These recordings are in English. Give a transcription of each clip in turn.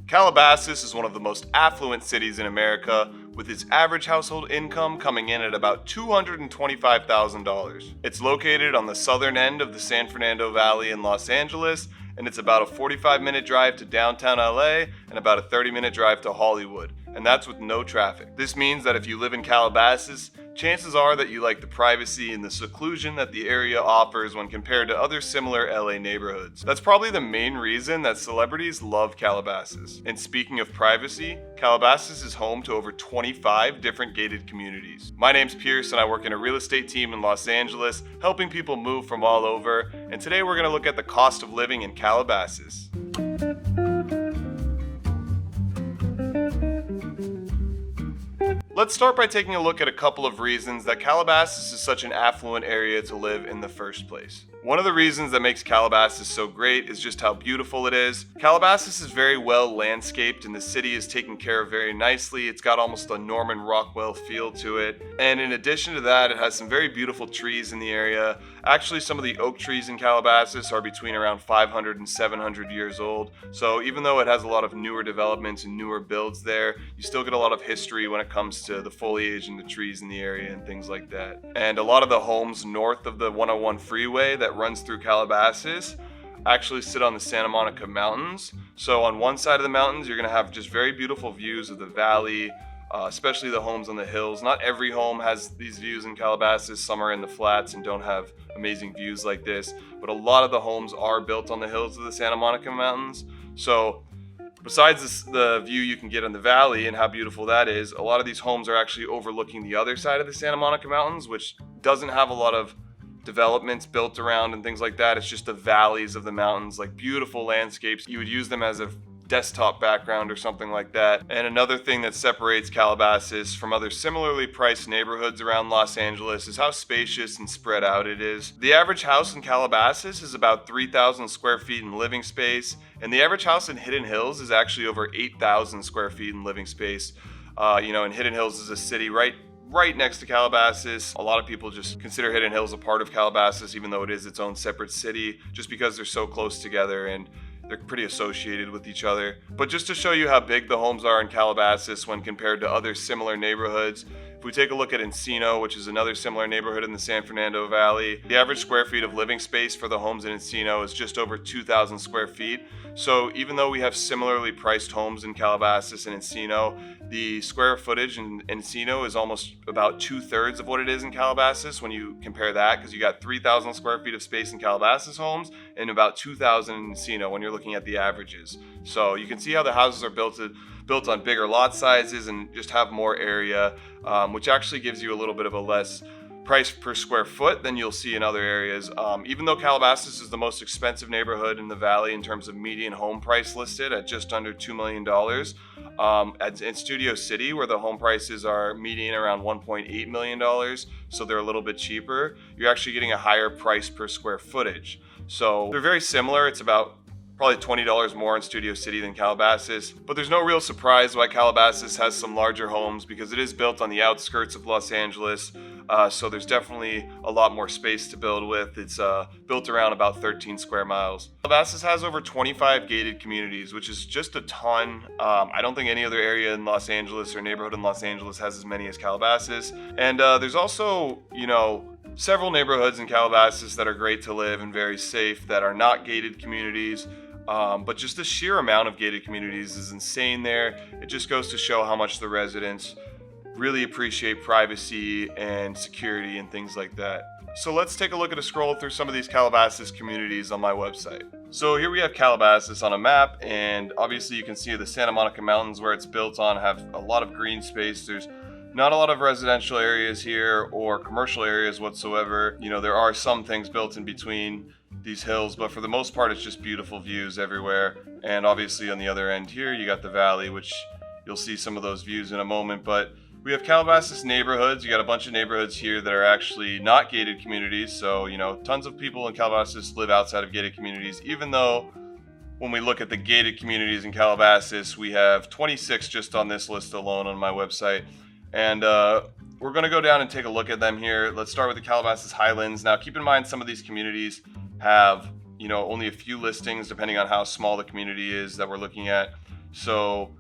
Calabasas is one of the most affluent cities in America, with its average household income coming in at about $225,000. It's located on the southern end of the San Fernando Valley in Los Angeles, and it's about a 45-minute drive to downtown LA and about a 30-minute drive to Hollywood, and that's with no traffic. This means that if you live in Calabasas, chances are that you like the privacy and the seclusion that the area offers when compared to other similar LA neighborhoods. That's probably the main reason that celebrities love Calabasas. And speaking of privacy, Calabasas is home to over 25 different gated communities. My name's Pearce and I work in a real estate team in Los Angeles, helping people move from all over, and today we're going to look at the cost of living in Calabasas. Let's start by taking a look at a couple of reasons that Calabasas is such an affluent area to live in the first place. One of the reasons that makes Calabasas so great is just how beautiful it is. Calabasas is very well landscaped and the city is taken care of very nicely. It's got almost a Norman Rockwell feel to it. And in addition to that, it has some very beautiful trees in the area. Actually, some of the oak trees in Calabasas are between around 500 and 700 years old. So even though it has a lot of newer developments and newer builds there, you still get a lot of history when it comes to the foliage and the trees in the area and things like that. And a lot of the homes north of the 101 freeway that runs through Calabasas actually sit on the Santa Monica Mountains. So on one side of the mountains, you're going to have just very beautiful views of the valley, especially the homes on the hills. Not every home has these views in Calabasas. Some are in the flats and don't have amazing views like this, but a lot of the homes are built on the hills of the Santa Monica Mountains. So besides the view you can get in the valley and how beautiful that is, a lot of these homes are actually overlooking the other side of the Santa Monica Mountains, which doesn't have a lot of developments built around and things like that. It's just the valleys of the mountains, like beautiful landscapes. You would use them as a desktop background or something like that. And another thing that separates Calabasas from other similarly priced neighborhoods around Los Angeles is how spacious and spread out it is. The average house in Calabasas is about 3,000 square feet in living space, and the average house in Hidden Hills is actually over 8,000 square feet in living space. And Hidden Hills is a city right next to Calabasas. A lot of people just consider Hidden Hills a part of Calabasas, even though it is its own separate city, just because they're so close together and they're pretty associated with each other. But just to show you how big the homes are in Calabasas when compared to other similar neighborhoods, if we take a look at Encino, which is another similar neighborhood in the San Fernando Valley, the average square feet of living space for the homes in Encino is just over 2,000 square feet. So even though we have similarly priced homes in Calabasas and Encino, the square footage in Encino is almost about 2/3 of what it is in Calabasas when you compare that, because you got 3,000 square feet of space in Calabasas homes and about 2,000 in Encino when you're looking at the averages. So you can see how the houses are built on bigger lot sizes and just have more area, which actually gives you a little bit of a less price per square foot than you'll see in other areas. Even though Calabasas is the most expensive neighborhood in the valley in terms of median home price listed at just under $2 million, in Studio City, where the home prices are median around $1.8 million, so they're a little bit cheaper, you're actually getting a higher price per square footage. So they're very similar. It's about probably $20 more in Studio City than Calabasas, but there's no real surprise why Calabasas has some larger homes, because it is built on the outskirts of Los Angeles, so there's definitely a lot more space to build with. It's built around about 13 square miles. Calabasas has over 25 gated communities, which is just a ton. I don't think any other area in Los Angeles or neighborhood in Los Angeles has as many as Calabasas. And there's also, several neighborhoods in Calabasas that are great to live and very safe that are not gated communities. But just the sheer amount of gated communities is insane there. It just goes to show how much the residents really appreciate privacy and security and things like that. So let's take a look at a scroll through some of these Calabasas communities on my website. So here we have Calabasas on a map, and obviously you can see the Santa Monica Mountains where it's built on have a lot of green space. There's not a lot of residential areas here or commercial areas whatsoever. There are some things built in between these hills, but for the most part it's just beautiful views everywhere. And obviously on the other end here you got the valley, which you'll see some of those views in a moment. But we have Calabasas neighborhoods. You got a bunch of neighborhoods here that are actually not gated communities. So tons of people in Calabasas live outside of gated communities, even though when we look at the gated communities in Calabasas, we have 26 just on this list alone on my website. And we're going to go down and take a look at them here. Let's start with the Calabasas Highlands. Now keep in mind some of these communities have only a few listings depending on how small the community is that we're looking at. So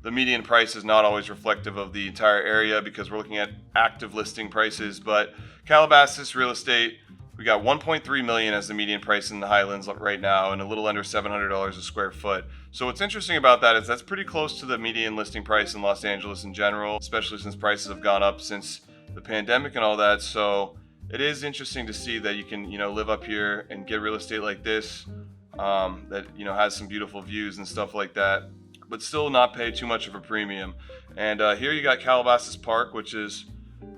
the median price is not always reflective of the entire area because we're looking at active listing prices. But Calabasas real estate, we got 1.3 million as the median price in the Highlands right now, and a little under $700 a square foot. So what's interesting about that is that's pretty close to the median listing price in Los Angeles in general, especially since prices have gone up since the pandemic and all that. So it is interesting to see that you can, live up here and get real estate like this, that, has some beautiful views and stuff like that, but still not pay too much of a premium. And here you got Calabasas Park, which is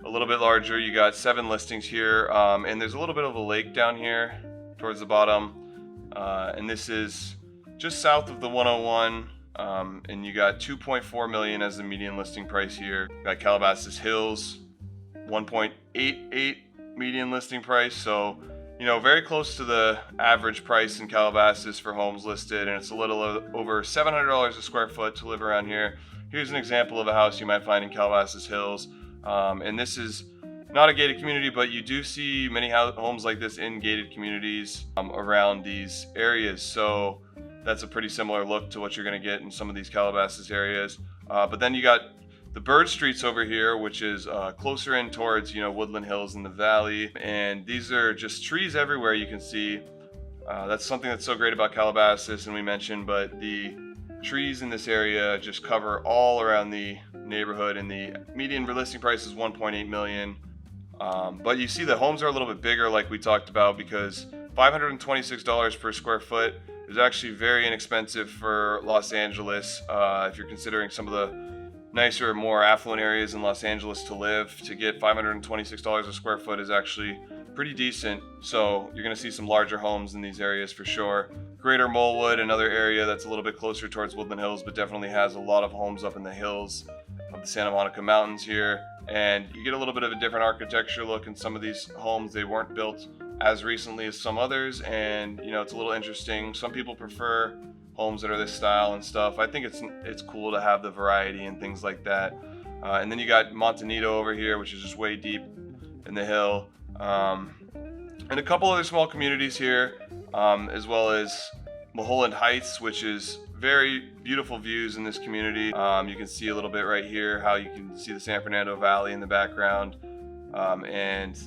a little bit larger. You got 7 listings here, and there's a little bit of a lake down here towards the bottom, and this is just south of the 101, and you got 2.4 million as the median listing price here. You got Calabasas Hills, 1.88 median listing price, so very close to the average price in Calabasas for homes listed, and it's a little over $700 a square foot to live around here. Here's an example of a house you might find in Calabasas Hills. And this is not a gated community, but you do see many homes like this in gated communities around these areas. So that's a pretty similar look to what you're going to get in some of these Calabasas areas. But then you got the Bird Streets over here, which is closer in towards, Woodland Hills in the valley. And these are just trees everywhere you can see. That's something that's so great about Calabasas, and we mentioned, but the trees in this area just cover all around the neighborhood, and the median listing price is 1.8 million. But you see the homes are a little bit bigger, like we talked about, because $526 per square foot is actually very inexpensive for Los Angeles. If you're considering some of the nicer, more affluent areas in Los Angeles to live, to get $526 a square foot is actually pretty decent. So you're going to see some larger homes in these areas for sure. Greater Molewood, another area that's a little bit closer towards Woodland Hills, but definitely has a lot of homes up in the hills of the Santa Monica Mountains here. And you get a little bit of a different architecture look in some of these homes. They weren't built as recently as some others, and it's a little interesting. Some people prefer homes that are this style and stuff. I think it's cool to have the variety and things like that. And then you got Montanito over here, which is just way deep in the hill. And a couple other small communities here, as well as Mulholland Heights, which is very beautiful views in this community. You can see a little bit right here how you can see the San Fernando Valley in the background. And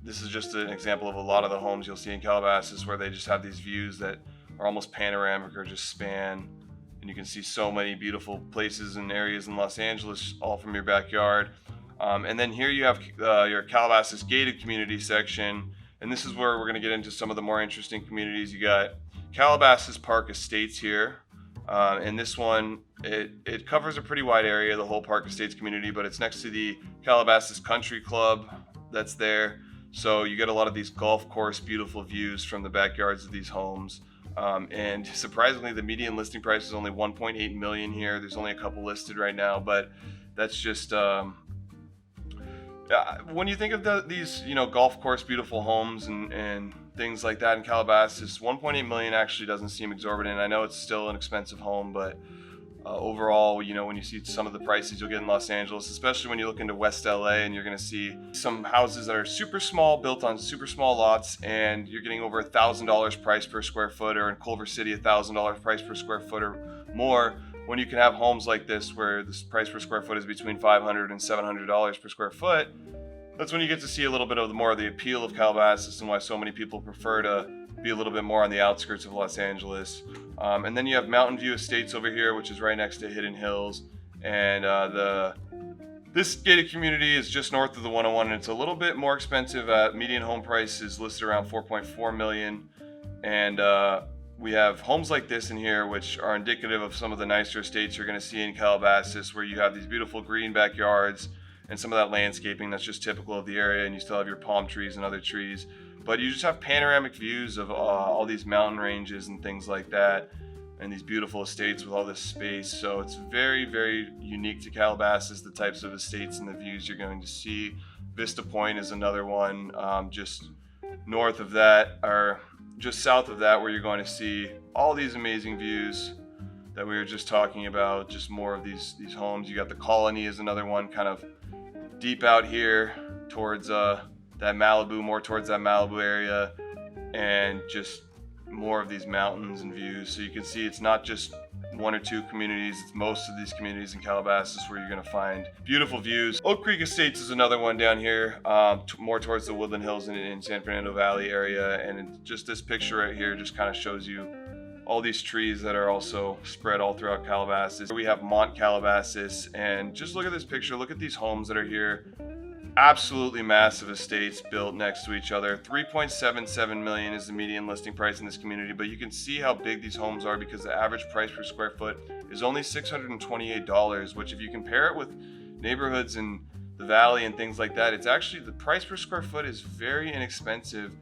this is just an example of a lot of the homes you'll see in Calabasas where they just have these views that are almost panoramic or just span. And you can see so many beautiful places and areas in Los Angeles all from your backyard. And then here you have your Calabasas gated community section. And this is where we're going to get into some of the more interesting communities. You got Calabasas Park Estates here. And this one, it covers a pretty wide area, the whole Park Estates community, but it's next to the Calabasas Country Club that's there. So you get a lot of these golf course, beautiful views from the backyards of these homes. And surprisingly, the median listing price is only 1.8 million here. There's only a couple listed right now, but that's just, when you think of these, golf course, beautiful homes and things like that in Calabasas, 1.8 million actually doesn't seem exorbitant. I know it's still an expensive home, but overall, when you see some of the prices you'll get in Los Angeles, especially when you look into West LA, and you're going to see some houses that are super small, built on super small lots, and you're getting over $1,000 price per square foot, or in Culver City, $1,000 price per square foot or more, when you can have homes like this where the price per square foot is between $500 and $700 per square foot. That's when you get to see a little bit of more of the appeal of Calabasas and why so many people prefer to be a little bit more on the outskirts of Los Angeles. And then you have Mountain View Estates over here, which is right next to Hidden Hills. And this gated community is just north of the 101, and it's a little bit more expensive. Median home price is listed around 4.4 million. And we have homes like this in here, which are indicative of some of the nicer estates you're going to see in Calabasas, where you have these beautiful green backyards and some of that landscaping that's just typical of the area, and you still have your palm trees and other trees, but you just have panoramic views of all these mountain ranges and things like that, and these beautiful estates with all this space. So it's very, very unique to Calabasas, the types of estates and the views you're going to see. Vista Point is another one, just north of that, or just south of that, where you're going to see all these amazing views that we were just talking about, just more of these homes. You got the Colony is another one, kind of deep out here towards that Malibu, more towards that Malibu area, and just more of these mountains and views. So you can see it's not just one or two communities. It's most of these communities in Calabasas where you're going to find beautiful views. Oak Creek Estates is another one down here, more towards the Woodland Hills in San Fernando Valley area. And just this picture right here just kind of shows you all these trees that are also spread all throughout Calabasas. We have Mont Calabasas, and just look at this picture. Look at these homes that are here. Absolutely massive estates built next to each other. $3.77 million is the median listing price in this community, but you can see how big these homes are because the average price per square foot is only $628, which if you compare it with neighborhoods in the valley and things like that, it's actually, the price per square foot is very inexpensive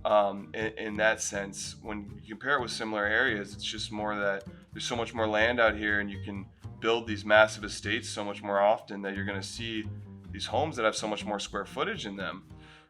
in that sense. When you compare it with similar areas, it's just more that there's so much more land out here and you can build these massive estates so much more often that you're going to see these homes that have so much more square footage in them,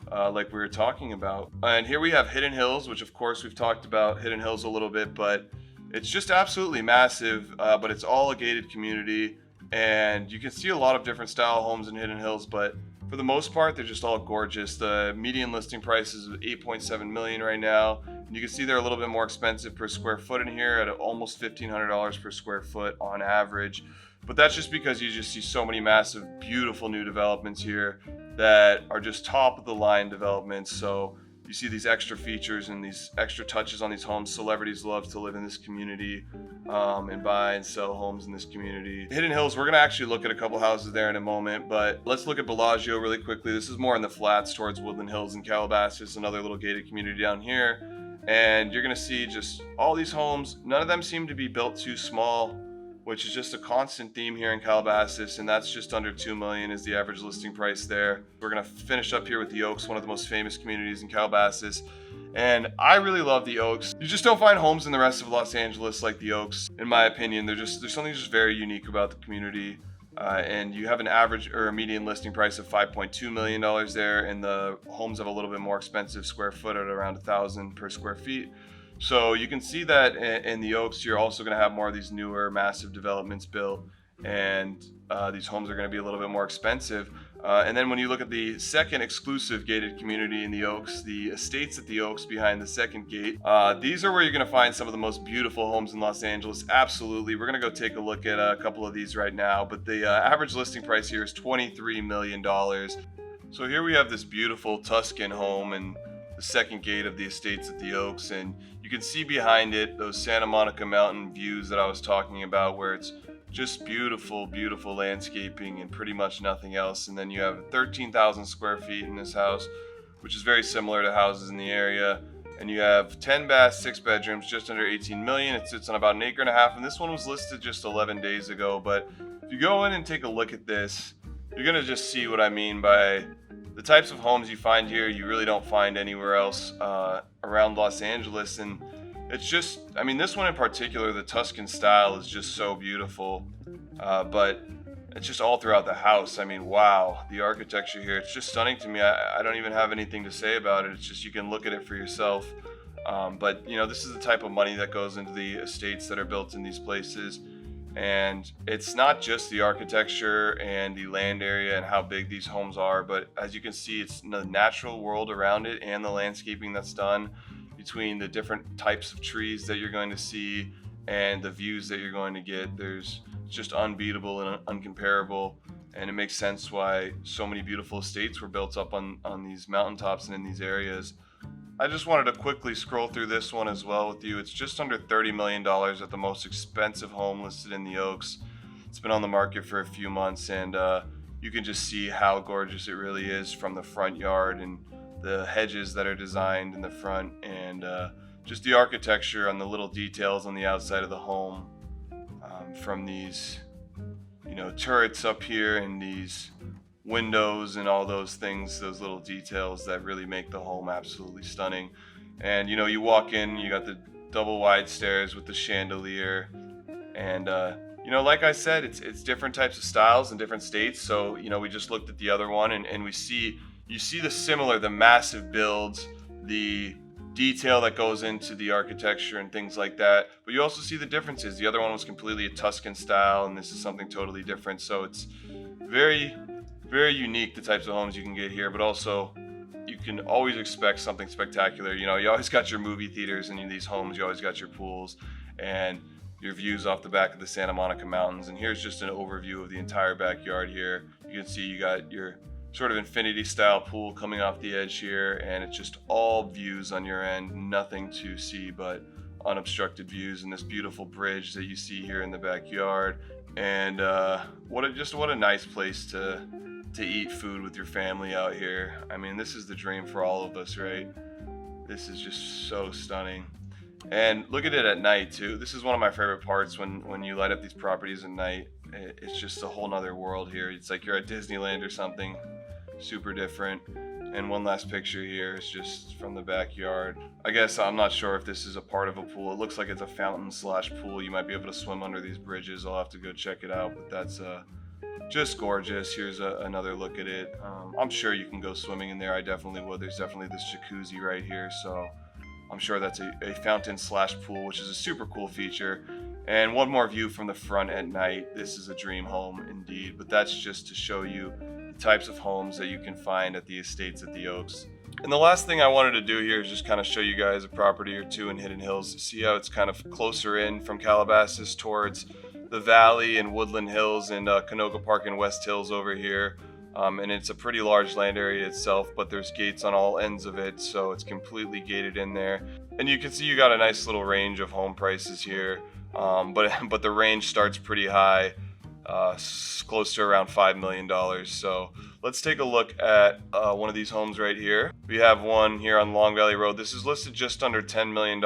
like we were talking about. And here we have Hidden Hills, which of course we've talked about Hidden Hills a little bit, but it's just absolutely massive, but it's all a gated community. And you can see a lot of different style homes in Hidden Hills, but for the most part, they're just all gorgeous. The median listing price is $8.7 million right now. And you can see they're a little bit more expensive per square foot in here at almost $1,500 per square foot on average. But that's just because you just see so many massive, beautiful new developments here that are just top of the line developments. So you see these extra features and these extra touches on these homes. Celebrities love to live in this community and buy and sell homes in this community. Hidden Hills, we're going to actually look at a couple houses there in a moment, but let's look at Bellagio really quickly. This is more in the flats towards Woodland Hills and Calabasas, another little gated community down here. And you're going to see just all these homes. None of them seem to be built too small, which is just a constant theme here in Calabasas, and that's just under $2 million is the average listing price there. We're gonna finish up here with the Oaks, one of the most famous communities in Calabasas, and I really love the Oaks. You just don't find homes in the rest of Los Angeles like the Oaks, in my opinion. There's something just very unique about the community, and you have an average or a median listing price of $5.2 million there, and the homes have a little bit more expensive square foot at around $1,000 per square feet. So you can see that in the Oaks, you're also going to have more of these newer, massive developments built, and these homes are going to be a little bit more expensive. And then when you look at the second exclusive gated community in the Oaks, the estates at the Oaks behind the second gate, these are where you're going to find some of the most beautiful homes in Los Angeles. Absolutely. We're going to go take a look at a couple of these right now, but the average listing price here is $23 million. So here we have this beautiful Tuscan home and the second gate of the estates at the Oaks, and you can see behind it those Santa Monica mountain views that I was talking about, where it's just beautiful, beautiful landscaping and pretty much nothing else. And then you have 13,000 square feet in this house, which is very similar to houses in the area. And you have 10 baths, 6 bedrooms, just under 18 million. It sits on about an acre and a half, and this one was listed just 11 days ago. But if you go in and take a look at this, you're gonna just see what I mean by the types of homes you find here. You really don't find anywhere else around Los Angeles. And it's just, I mean, this one in particular, the Tuscan style is just so beautiful, but it's just all throughout the house. I mean, wow, the architecture here, it's just stunning to me. I don't even have anything to say about it. It's just, you can look at it for yourself. But you know, this is the type of money that goes into the estates that are built in these places. And it's not just the architecture and the land area and how big these homes are, but as you can see, it's the natural world around it and the landscaping that's done between the different types of trees that you're going to see and the views that you're going to get. There's just unbeatable and uncomparable, and it makes sense why so many beautiful estates were built up on these mountaintops and in these areas. I just wanted to quickly scroll through this one as well with you. It's just under $30 million at the most expensive home listed in the Oaks. It's been on the market for a few months, and you can just see how gorgeous it really is from the front yard and the hedges that are designed in the front, and just the architecture on the little details on the outside of the home, from these, you know, turrets up here and these windows and all those things, those little details that really make the home absolutely stunning. And you know, you walk in, you got the double wide stairs with the chandelier, and you know, like I said, it's different types of styles in different states. So you know, we just looked at the other one, and you see the massive builds, the detail that goes into the architecture and things like that, but you also see the differences. The other one was completely a Tuscan style, and this is something totally different. So it's very, very unique, the types of homes you can get here, but also you can always expect something spectacular. You know, you always got your movie theaters in these homes, you always got your pools, and your views off the back of the Santa Monica Mountains. And here's just an overview of the entire backyard here. You can see you got your sort of infinity style pool coming off the edge here, and it's just all views on your end, nothing to see but unobstructed views, and this beautiful bridge that you see here in the backyard. And what a nice place to eat food with your family out here. I mean, this is the dream for all of us, right? This is just so stunning. And look at it at night too. This is one of my favorite parts when you light up these properties at night. It's just a whole nother world here. It's like you're at Disneyland or something. Super different. And one last picture here is just from the backyard. I guess I'm not sure if this is a part of a pool. It looks like it's a fountain / pool. You might be able to swim under these bridges. I'll have to go check it out, but that's just gorgeous. Here's another look at it. I'm sure you can go swimming in there. I definitely would. There's definitely this jacuzzi right here, so I'm sure that's a fountain / pool, which is a super cool feature. And one more view from the front at night. This is a dream home indeed, but that's just to show you the types of homes that you can find at the estates at the Oaks. And the last thing I wanted to do here is just kind of show you guys a property or two in Hidden Hills. See how it's kind of closer in from Calabasas towards the Valley and Woodland Hills and Canoga Park and West Hills over here. And it's a pretty large land area itself, but there's gates on all ends of it, so it's completely gated in there. And you can see you got a nice little range of home prices here, but the range starts pretty high, close to around $5 million. So let's take a look at one of these homes right here. We have one here on Long Valley Road. This is listed just under $10 million,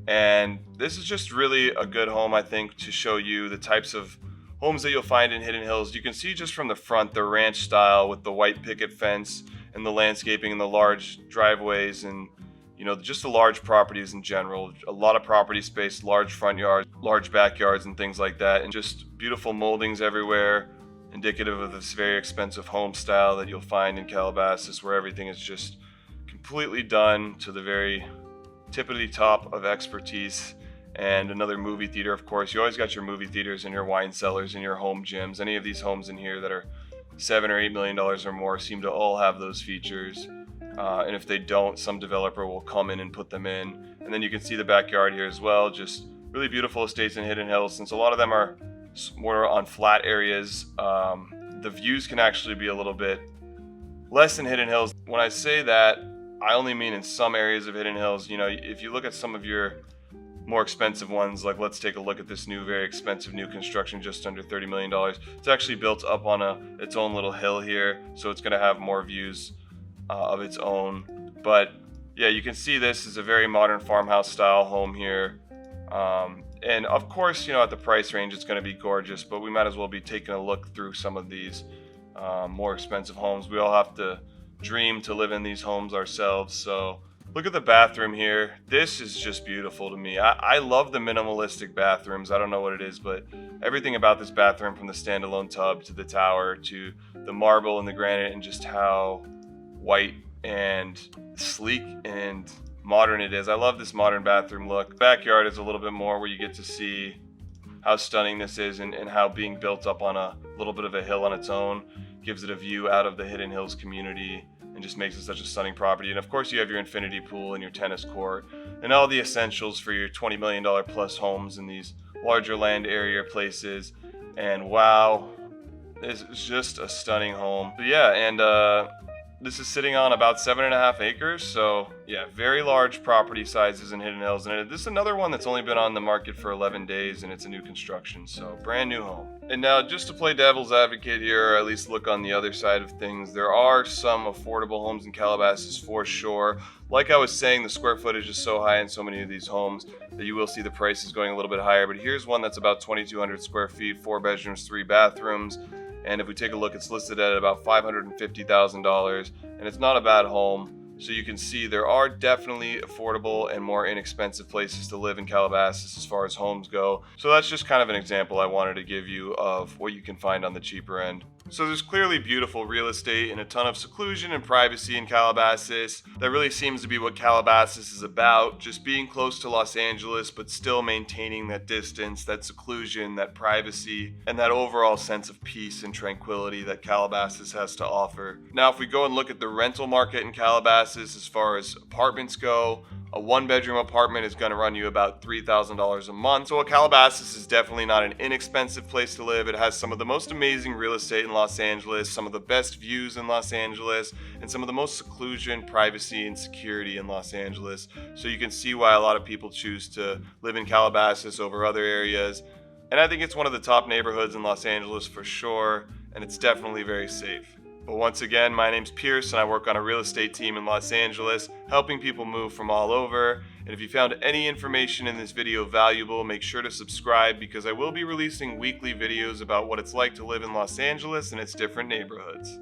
and this is just really a good home, I think, to show you the types of homes that you'll find in Hidden Hills. You can see just from the front the ranch style with the white picket fence and the landscaping and the large driveways, and just the large properties in general. A lot of property space, large front yards, large backyards and things like that, and just beautiful moldings everywhere, indicative of this very expensive home style that you'll find in Calabasas, where everything is just completely done to the very tippity top of expertise. And another movie theater, of course. You always got your movie theaters and your wine cellars and your home gyms. Any of these homes in here that are $7 or $8 million or more seem to all have those features. And if they don't, some developer will come in and put them in. And then you can see the backyard here as well. Just really beautiful estates in Hidden Hills. Since a lot of them are more on flat areas, the views can actually be a little bit less in Hidden Hills. When I say that, I only mean in some areas of Hidden Hills. If you look at some of your more expensive ones, like let's take a look at this very expensive new construction, just under $30 million. It's actually built up on its own little hill here, so it's going to have more views of its own. But yeah, you can see this is a very modern farmhouse style home here. And of course, at the price range, it's going to be gorgeous, but we might as well be taking a look through some of these more expensive homes. We all have to dream to live in these homes ourselves. So look at the bathroom here. This is just beautiful to me. I love the minimalistic bathrooms. I don't know what it is, but everything about this bathroom, from the standalone tub to the tower to the marble and the granite, and just how white and sleek and modern it is. I love this modern bathroom look. Backyard is a little bit more where you get to see how stunning this is, and how being built up on a little bit of a hill on its own gives it a view out of the Hidden Hills community and just makes it such a stunning property. And of course you have your infinity pool and your tennis court and all the essentials for your $20 million plus homes in these larger land area places. And wow, this is just a stunning home. But yeah, and this is sitting on about 7.5 acres. So yeah, very large property sizes in Hidden Hills. And this is another one that's only been on the market for 11 days, and it's a new construction. So brand new home. And now, just to play devil's advocate here, or at least look on the other side of things, there are some affordable homes in Calabasas for sure. Like I was saying, the square footage is so high in so many of these homes that you will see the prices going a little bit higher. But here's one that's about 2,200 square feet, 4 bedrooms, 3 bathrooms. And if we take a look, it's listed at about $550,000, and it's not a bad home. So you can see there are definitely affordable and more inexpensive places to live in Calabasas as far as homes go. So that's just kind of an example I wanted to give you of what you can find on the cheaper end. So there's clearly beautiful real estate and a ton of seclusion and privacy in Calabasas. That really seems to be what Calabasas is about, just being close to Los Angeles, but still maintaining that distance, that seclusion, that privacy, and that overall sense of peace and tranquility that Calabasas has to offer. Now, if we go and look at the rental market in Calabasas as far as apartments go, A 1-bedroom apartment is going to run you about $3,000 a month. So while Calabasas is definitely not an inexpensive place to live, it has some of the most amazing real estate in Los Angeles, some of the best views in Los Angeles, and some of the most seclusion, privacy, and security in Los Angeles. So you can see why a lot of people choose to live in Calabasas over other areas. And I think it's one of the top neighborhoods in Los Angeles for sure, and it's definitely very safe. But once again, my name's Pearce and I work on a real estate team in Los Angeles, helping people move from all over. And if you found any information in this video valuable, make sure to subscribe because I will be releasing weekly videos about what it's like to live in Los Angeles and its different neighborhoods.